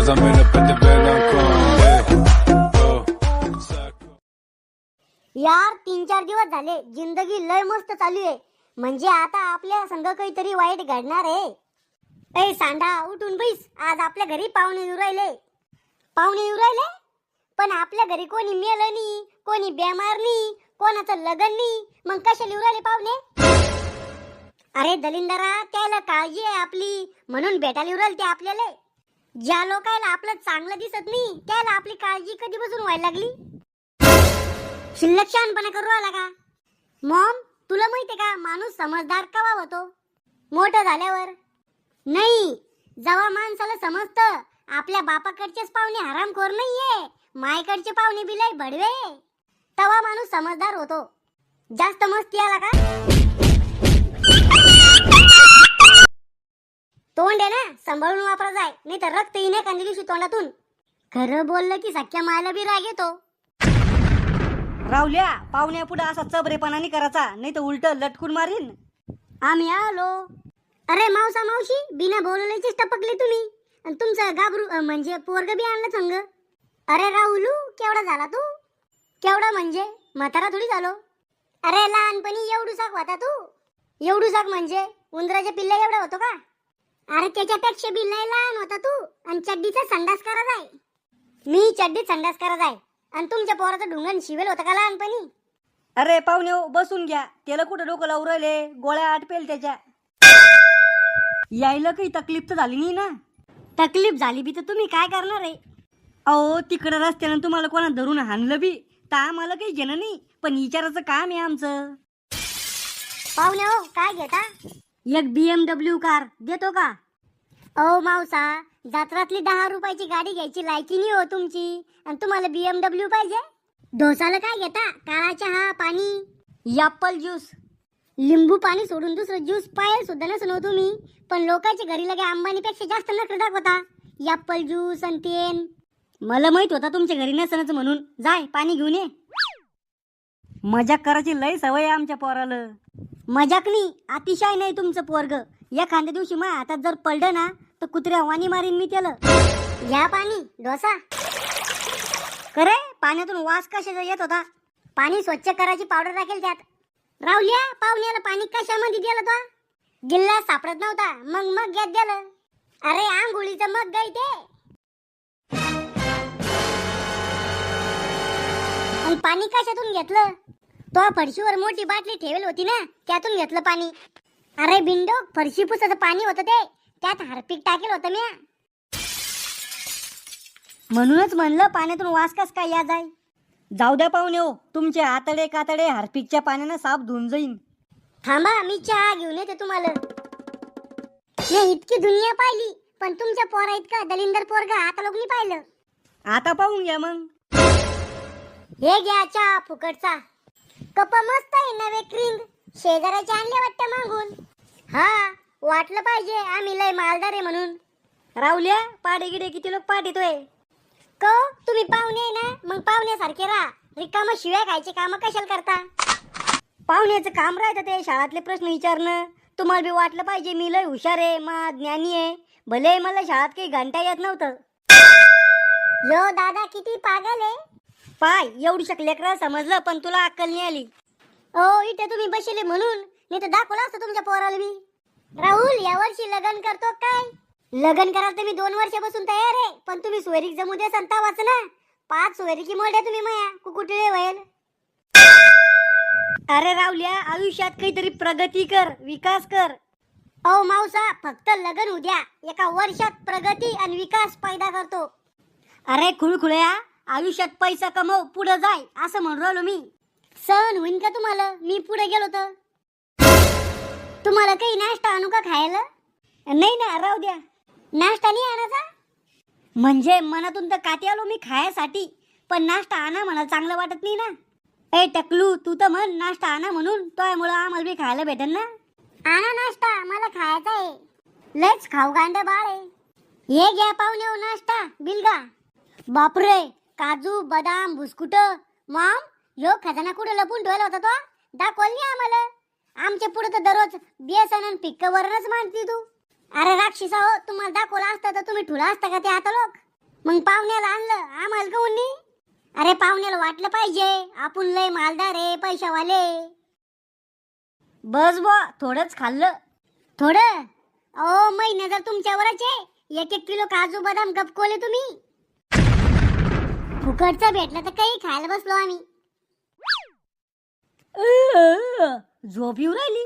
zamene pete यार 3-4 दिवस झाले जिंदगी लय मस्त चालू आहे. म्हणजे आता आपल्या संग काहीतरी वाईट घडणार आहे. ए सांडा उठून बैस, आज आपल्या घरी पाहुणे येऊ राहिले. पाहुणे येऊ राहिले पण आपल्या घरी कोणी मेलं नाही, कोणी बेमार नाही, कोणाचं लग्न नाही, मग कशाला येऊ राहिले पाहुणे? अरे दलिंदरा, त्याला काळजी आहे आपली म्हणून भेटायला येऊ राहिले ते आपल्याला. ज्या लोकांना आपलं चांगलं दिसत नाही त्याला आपली काळजी कधीपासून व्हायला लागली? शिल्लक शहाणपणा करू आला का? मॉम, तुला माहितीये का माणूस समजदार केव्हा होतो? मोठं झाल्यावर. नाही, जेव्हा माणसाला समजतं आपल्या बापाकडचेच पाहुणे हरामखोर नाहीये, मायकडचे पाहुणे बी लय भडवे, तेव्हा माणूस समजदार होतो. जास्त मस्ती आला का? तोंड आहे ना, सांभाळून वापरा जाय, नाही तर रक्त येणे एखाद्या दिवशी तोंडातून. खरं बोललं की सख्या मायला बी राग येतो. रावल्या, पाहुण्या पुढे असा चबरेपणाने करायचा, नाही तर उलट लटकून मारीन. आम्ही आलो. अरे मावसा मावशी, बिना बोलवल्याचीच टपकले तुम्ही. आणि तुमचं गाबरू म्हणजे पोरग बी आणलं संग. अरे राहुलू, केवढा झाला तू? केवढा म्हणजे म्हातारा थोडी झालो. अरे लहानपणी एवढूसाक होता तू. एवढूसाक म्हणजे उंदराच्या पिल्ला एवढा होतो का? अरे त्याच्यापेक्षा बी लय लहान होता तू. आणि चड्डीचा संडास करा जाय. मी चड्डीत संडास करा जाय आणि तुमच्या पोराचं ढुंगण शिवेल होतं का लहानपणी? अरे पाहुणे बसून घ्या, त्याला कुठं डोकं लावून राहिले, गोळ्या आटपेल त्याच्या. यायला काही तकलीफ तर झाली नाही ना? तकलीफ झाली बी तर तुम्ही काय करणार आहे? अहो तिकडं रस्त्यानं तुम्हाला कोणा धरून हाणलं बी तर आम्हाला काही घेणं नाही, पण विचाराचं काम आहे आमचं. पाहुणे हो, काय घेता? एक BMW कार देतो का? ओ मावसा, जत्रातली 10 रुपयाची गाडी घ्यायची लायकी नाही हो तुमची, आणि तुम्हाला BMW पाहिजे? डोसाला काय घेता? काळा चहा, पाणी, ॲपल ज्यूस. लिंबू पाणी सोडून दुसरं ज्यूस पायल सुद्धा नसनो तुम्ही. पण लोकांच्या घरी लगे अंबानीपेक्षा जास्त नखरे दाखवता. ॲपल ज्यूस आणि तेन. मला माहित होता तुमच्या घरी नसनच म्हणून. जाय पाणी घेऊन ये. मजाक करायची लय सवय आहे आमच्या पोराला. मजाक नाही, अतिशय नाही तुमचं पोरग. एखाद्या दिवशी माझ्या हातात जर पडलं ना तर कुत्र्या वाणी मारीन मी त्याला. घ्या पाणी, डोसा. करे, पाण्यातून वास कशाचा येत होता? पाणी स्वच्छ करायची पावडर टाकेल त्यात. रावल्या, पाहुण्याला पाणी कशामध्ये दिलं तो? गिल्ला सापडत नव्हता, मग घ्यात दिलं. अरे आंघोळीचं मग गाय ते. आणि पाणी कशातून घेतलं? तो फरशीवर मोठी बाटली ठेवली होती ना, त्यातून घेतलं पाणी. अरे बिंडो, फरशी पुसाचं पाणी होतं ते, त्यात हार्पिक टाकेल होतं म्या. म्हणूनच म्हणलं पाण्यातून वास कस काय या जाय. जाऊ द्या पाहुणे हो, तुमचे आतडे कातडे हार्पिकच्या पाण्यानं साफ धुवून जाईन. थांबा, मी चहा घेऊन येते तुम्हाला. मी इतकी दुनिया पाहिली पण तुमच्या पोरा इतका दलिंदर पोरगा आता लोक नाही पाहिलं. आता पाहून घ्या मग. हे घ्या चहा फुकटचा. कप मस्त आहे, नवे क्रीम. शेजाऱ्याचे आणले वाटतं मागून. हा, वाटलं पाहिजे आम्ही लय मालदार आहे म्हणून. रावल्या, पाडे गिडे किती लोक पाठ येतोय? को तुम्ही पाहुणे आहे ना, मग पाहुण्यासारखे राहा. रिकाम शिव्या खायचे काम कशाला करता? पाहुण्याचं काम राहतं ते शाळातले प्रश्न विचारणं. तुम्हाला बी वाटलं पाहिजे मी लय हुशार आहे, मा ज्ञानी आहे. भले मला शाळात काही घंटा येत नव्हतं. यो दादा किती पागल आहे. पाय एवढी लेकरं समजलं पण तुला अक्कल नाही आली. ओ इथे तुम्ही बसले म्हणून, नाही तर दाखवलं असतं तुमच्या पोराला मी. राहुल, यावर्षी लग्न करतो काय? लग्न कराल तर मी 2 वर्षापासून तयार आहे, पण तुम्ही सोयरीक जमू दे संता वाच ना. 5 सोयरीकी मोड्या तुम्ही माया कुकुटले व्हायल. अरे रावल्या, आयुष्यात काहीतरी प्रगती कर, विकास कर. ओ मावसा, फक्त लग्न उद्या, एका वर्षात प्रगती आणि विकास पैदा करतो. अरे खुळखुळ्या, आयुष्यात पैसा कमव, पुढे जाय असं म्हणून राहिलो मी. सण होईन का तुम्हाला मी पुढे गेलो तर? तुम्हाला काही नाश्ता आणू का खायला? नाही ना, राहू द्या. नाश्ता नाही आणायचा? म्हणजे मनातून तर काठी आलो मी खायसाठी, पण नाश्ता आणा मला चांगलं वाटत नाही ना. ए टकलू, तू तर म्हण नाश्ता आणा म्हणून, तोयामुळं आम्हाला बी खायला भेटेल ना. आणा नाश्ता, मला खायचा आहे. लयच खाऊ गांड बाळ आहे. हे घ्या पाहुणे हो नाश्ता, बिलगा. बापरे, काजू बदाम बिस्कुट. मॉम, यो खजाना कुठे लपून ठेवला होता तो? दाखवल नाही आम्हाला. आमच्या पुढे तर दररोज बेसन आणि पिक्क वरणच मांडती तू. अरे राक्षसा हो, तुम्हाला दाखवला असतं तर तुम्ही ठुला असता का ते आता लोक? मग पाहुण्याला आणलं आम्हाला काऊन नाही? अरे पाहुण्याला वाटलं पाहिजे आपण लय मालदार आहे पैशावाले. बस बुवा थोडंच खाल्लं. थोडं ओ मै नजर तुमच्यावरच आहे. 1-1 किलो काजू बदाम गपकोले तुम्ही. फुकटचं भेटलं तर काही खायला बसलो आम्ही. झोप येऊ राहिली.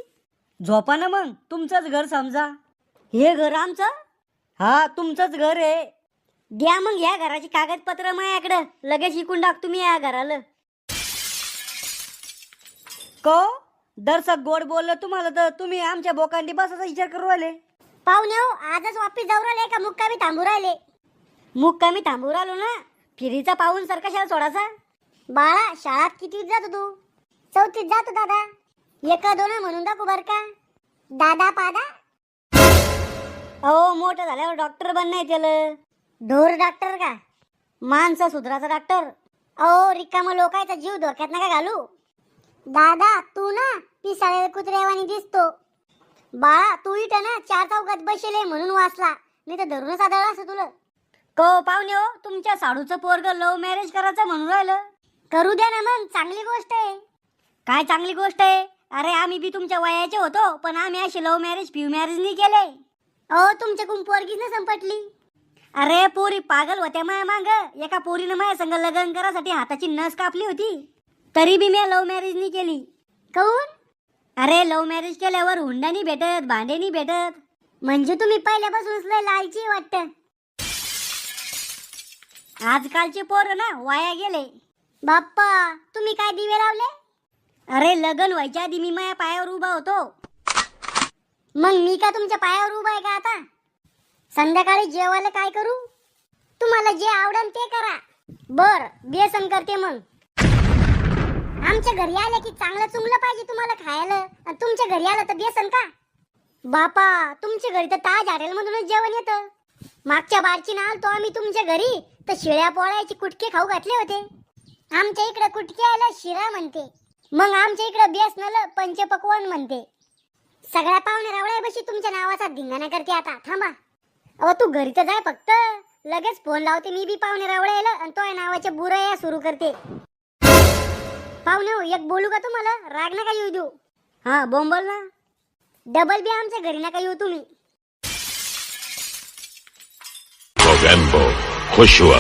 झोपा ना मग, तुमचंच घर समजा. हे घर आमचं? हा तुमचंच घर आहे. द्या मग या घराची कागदपत्र माझ्याकडे, लगेच शिकून टाक तुम्ही या घराला. को दर्शक गोड बोललं तुम्हाला तर तुम्ही आमच्या बोकांडी बसायचा विचार करू राहिले. पाहुणे हो आजच वापिस जाऊ राहिले का मुक्कामी थांबू राहिले? मुक्कामी थांबू राहिलो ना. फिरीचा पाहून सर कशाला सोडायचा? बाळा शाळेत कितवीत जातो तू? 4थीत जातो दादा. 1-2 म्हणून दाखव बर का दादा पादा. अहो मोठं झाल्यावर डॉक्टर बनणार त्याला. ढोर डॉक्टर का? माणसं सुधराचा डॉक्टर. अहो रिकामा लोकांचा जीव धोक्यात नका घालू. दादा तू ना पिसाळ्या कुत्र्यावानी दिसतो. बाळा तू इथं ना 4 चौकात बसेले म्हणून वाचला, नाही तर धरूनच आदळला असं तुला. को पाहुणे हो, तुमच्या साडूचं पोरग लव्ह मॅरेज करायचं म्हणून राहिलं. करू द्या ना मग, चांगली गोष्ट आहे. काय चांगली गोष्ट आहे? अरे आम्ही बी तुमच्या वयाचे होतो, पण आम्ही असे लव्ह मॅरेज फ्यू मॅरेज नाही केले. अहो तुमच्याकडून पोरगीच न संपटली. अरे पोरी पागल होत्या माया मांग. एका पोरीनं माझ्या संग लग्न करासाठी हाताची नस कापली होती, तरी बी मी लव्ह मॅरेज नाही केली. काऊन? अरे लव्ह मॅरेज केल्यावर हुंडा नाही भेटत, भांडे नाही भेटत. म्हणजे तुम्ही पहिल्यापासूनच लय लालची वाटतं. आजकालचे पोर ना वाया गेले. बाप्पा तुम्ही काय दिवे लावले? अरे लग्न व्हायच्या आधी मी माझ्या पायावर उभा होतो. मग मी का तुमच्या पायावर उभा आहे का आता? संध्याकाळी जेवायला काय करू? तुम्हाला जे आवडेल ते करा. बर बेसन करते मग. आमच्या घरी आले की चांगलं चुंगलं पाहिजे तुम्हाला खायला, आणि तुमच्या घरी आलं तर बेसन का? बापा तुमच्या घरी तर ताज हॉटेल मधूनच जेवण येतं. मागच्या बारची ना आलतो आम्ही तुमच्या घरी तर शिळ्या पोळ्याचे कुटके खाऊ घातले होते. आमच्या इकडे कुटके आला शिरा म्हणते, मग आमच्या इकडे बेसनाला पंचपक्वान म्हणते. सगळ्या पाहुणे रावळ्यापाशी तुमच्या नावाचा धिंगाणा करते आता. थांबा अहो तू घरी तर जाय फक्त, लगेच फोन लावते मी बी पाहुणे रावळ्याला आणि तो नावाच्या बुराया सुरू करते. पाहुणे हो एक बोलू का तुम्हाला? राग नका येऊ देऊ. हा बोंबल ना. डबल बी आमच्या घरी नका येऊ तुम्ही. Mogambo, Joshua.